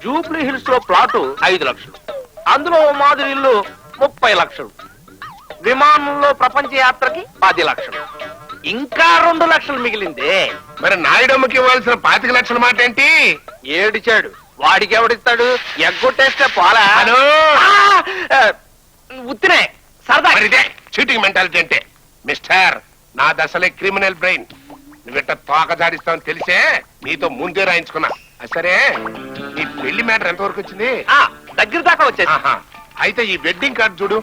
Jubilee hills లో plot 5 లక్షలు, అందులో మాదిరి ఇల్లు 30 లక్షలు, విమానంలో ప్రపంచ యాత్రకి 10 లక్షలు, ఇంకా 2 లక్షలు మిగిలిందే. మరి నాయుడమ్మకి ఇవ్వాల్సిన 25 లక్షల మాట ఏంటి? ఏడిచాడు, వాడికి ఎవడిస్తాడు? ఎగ్గొట్టేస్తే పోలా. ఉత్తినే సరదా. చీటింగ్ మెంటాలిటీ అంటే. మిస్టర్, నా దశలే క్రిమినల్ బ్రెయిన్. నువ్వెట్ట తోక జాడిస్తావని తెలిసే నీతో ముందే రాయించుకున్నా. సరే, నీ పెళ్లి మ్యాటర్ ఎంతవరకు వచ్చింది? దగ్గర దాకా వచ్చేది. అయితే ఈ వెడ్డింగ్ కార్డు చూడు.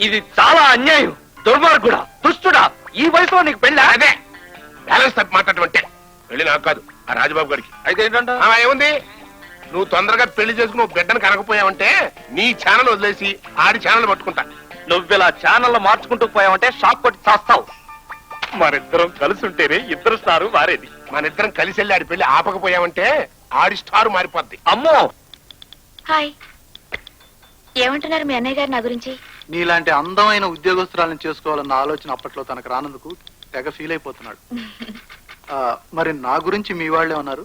ఇది చాలా అన్యాయం, దుర్మార్గుడా, దుష్టుడా. ఈ వయసులో నీకు పెళ్ళి? అదే బ్యాలెన్స్ తప్పి మాట్లాడటం. పెళ్లి నాకు కాదు, ఆ రాజబాబు గారికి. అయితే ఏంటంట? ఏముంది, నువ్వు తొందరగా పెళ్లి చేసుకుని నువ్వు బిడ్డను కనకపోయావంటే నీ ఛానల్ వదిలేసి ఆడి ఛానల్ పట్టుకుంటా. నువ్విలా ఛానల్ మార్చుకుంటూ పోయావంటే షాక్ కొట్టి చేస్తావు. మనిద్దరం కలిసి ఉంటేనే ఇద్దరు స్టారు మారేది. మనిద్దరం కలిసి వెళ్ళి ఆడి పెళ్లి ఆపకపోయావంటే ఆడి స్టారు మారిపోద్ది. అమ్మో. హాయ్, ఏమంటున్నారు మీ అన్నయ్య గారు నా గురించి? నీలాంటి అందమైన ఉద్యోగస్తురాలను చేసుకోవాలన్న ఆలోచన అప్పట్లో తనకు రానందుకు తెగ ఫీల్ అయిపోతున్నాడు. మరి నా గురించి మీ వాళ్ళే ఉన్నారు.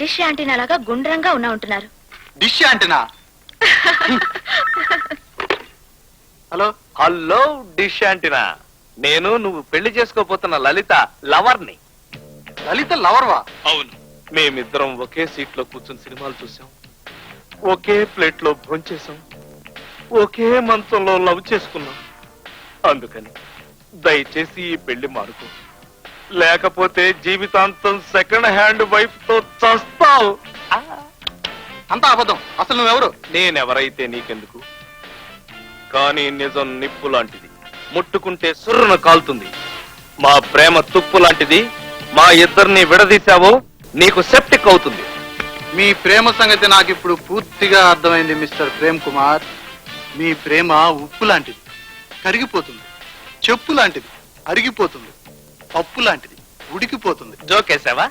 డిష్ యాంటీనా లాగా గుండ్రంగా ఉంటున్నారు. Dish antenna? Hello hello dish antenna. నేను నువ్వు పెళ్లి చేసుకోపోతున్న లలిత లవర్ని. లలిత లవర్వా? అవును. మేమిద్దరం ఒకే సీట్ లో కూర్చుని సినిమాలు చూసాం, ఒకే ప్లేట్ లో భోంచేసాం, ఒకే మంచంలో లవ్ చేసుకున్నాం. అందుకని దయచేసి ఈ పెళ్లి మారుకో, లేకపోతే జీవితాంతం సెకండ్ హ్యాండ్ వైఫ్ తో చస్తావు. అంతా అబద్ధం. అసలు నువ్వెవరు? నేనెవరైతే నీకెందుకు, కానీ నిజం నిప్పు లాంటిది, ముట్టుకుంటే సుర్రున కాలుతుంది. మా ప్రేమ తుప్పు లాంటిది. మా ఇద్దరిని విడదీశావో నీకు సెప్టిక్ అవుతుంది. మీ ప్రేమ సంగతి నాకు ఇప్పుడు పూర్తిగా అర్థమైంది మిస్టర్ ప్రేమ్ కుమార్. మీ ప్రేమ ఉప్పు లాంటిది, కరిగిపోతుంది. చెప్పు లాంటిది, అరిగిపోతుంది. పప్పు లాంటిది, ఉడికిపోతుంది. జోకేసావా?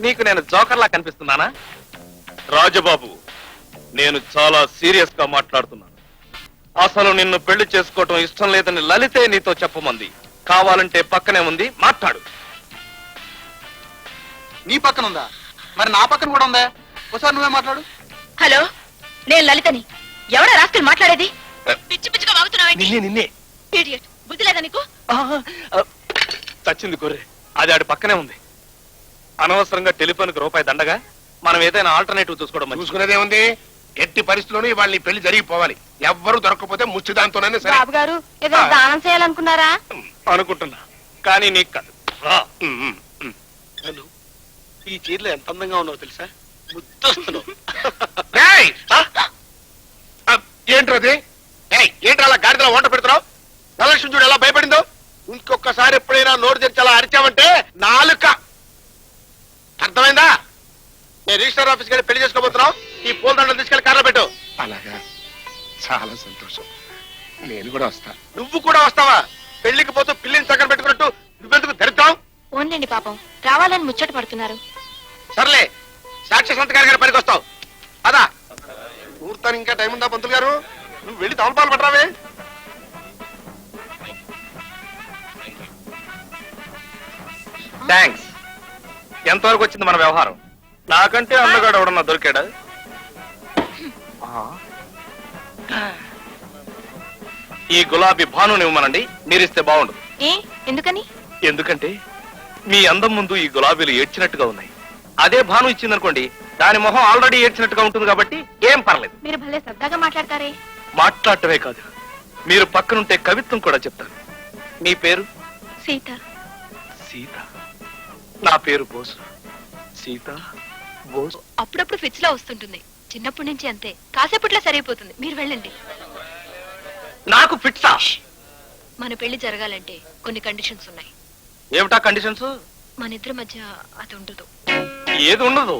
నీకు నేను జోకర్లా కనిపిస్తున్నానా? రాజబాబు, నేను చాలా సీరియస్ గా మాట్లాడుతున్నాను. అసలు నిన్ను పెళ్లి చేసుకోవటం ఇష్టం లేదని లలితే నీతో చెప్పమంది. కావాలంటే పక్కనే ఉంది, మాట్లాడు. నీ పక్కన ఉందా? మరి నా పక్కన కూడా ఉందా? ఒకసారి నువ్వే మాట్లాడు. హలో, నేను లలితని. ఎవడా రాస్కల్ మాట్లాడేది? పిచ్చి పిచ్చిగా వాగుతున్నావేంటి? నిన్నే. ఇడియట్, బుద్ధి లేదా నీకు? చచ్చింది గొర్రె, అది ఆడి పక్కనే ఉంది. అనవసరంగా టెలిఫోన్కి రూపాయి దండగా మనం ఏదైనా ఆల్టర్నేటివ్ చూసుకోవడం. చూసుకునేదేముంది, ఎట్టి పరిస్థితుల్లోనూ ఇవాళ నీ పెళ్లి జరిగిపోవాలి. ఎవ్వరూ దొరకకపోతే ముచ్చిదాంతోనే సరే. బాబు గారు, ఏదో దానం చేయాలనుకున్నారా? అనుకుంటున్నా, కానీ నీకు కాదు. ఈ చీరలో ఎంత అందంగా ఉన్నావు తెలుసా? ముద్దొస్తున్నావు. ఏంట్రది? ఏంటి అలా గాడిదలో వంట పెడుతున్నావు? నలక్ష్మి చూడు ఎలా భయపడిందో. ఇంకొకసారి ఎప్పుడైనా నోరు తెరిచి అలా అరిచావంటే నాలుక. అర్థమైందా? నేను రిజిస్టర్ ఆఫీస్కి వెళ్ళి పెళ్లి చేసుకోబోతున్నావు. ఈ పూలదండలు తీసుకెళ్లి కార్లో పెట్టు. అలాగా, చాలా సంతోషం. నేను కూడా వస్తా. నువ్వు కూడా వస్తావా? పెళ్లికి పోతూ పిల్లిని చక్కర పెట్టుకున్నట్టు నువ్వెందుకు ధరిద్దాం? ఓన్లేండి పాపం, రావాలని ముచ్చట పడుతున్నారు. సర్లే, సాక్షి సంతకారి గారి పనికి వస్తావు. అదా ముహూర్తానికి ఇంకా టైం ఉందా పంతులు గారు? నువ్వు వెళ్ళి తమలపాలు పట్టరావే. థ్యాంక్స్. ఎంతవరకు వచ్చింది మన వ్యవహారం? నాకంటే అందగాడు ఎవడన్నా దొరికాడా? ఈ గులాబీ భానుని ఇవ్వమనండి, మీరిస్తే బాగుండదు. ఎందుకని? ఎందుకంటే మీ అందం ముందు ఈ గులాబీలు ఏడ్చినట్టుగా ఉన్నాయి. అదే భాను ఇచ్చిందనుకోండి, దాని మొహం ఆల్రెడీ ఏడ్చినట్టుగా ఉంటుంది కాబట్టి ఏం పర్లేదు. మీరు భలే సరదాగా మాట్లాడతారే. మాట్లాడటమే కాదు, మీరు పక్కనుంటే కవిత్వం కూడా చెప్తారు. మీ పేరు? సీత. సీత. నా పేరు బోసు. సీత బోసు. అప్పుడప్పుడు ఫిట్స్ లో వస్తుంటుంది, చిన్నప్పటి నుంచి అంతే. కాసేపట్లో సరైపోతుంది, మీరు వెళ్ళండి. నాకు ఫిట్సా? మన పెళ్లి జరగాలంటే కొన్ని కండిషన్స్ ఉన్నాయి. ఏమిటా కండిషన్స్? మన ఇద్దరి మధ్య అది ఉండదు. ఏది ఉండదు?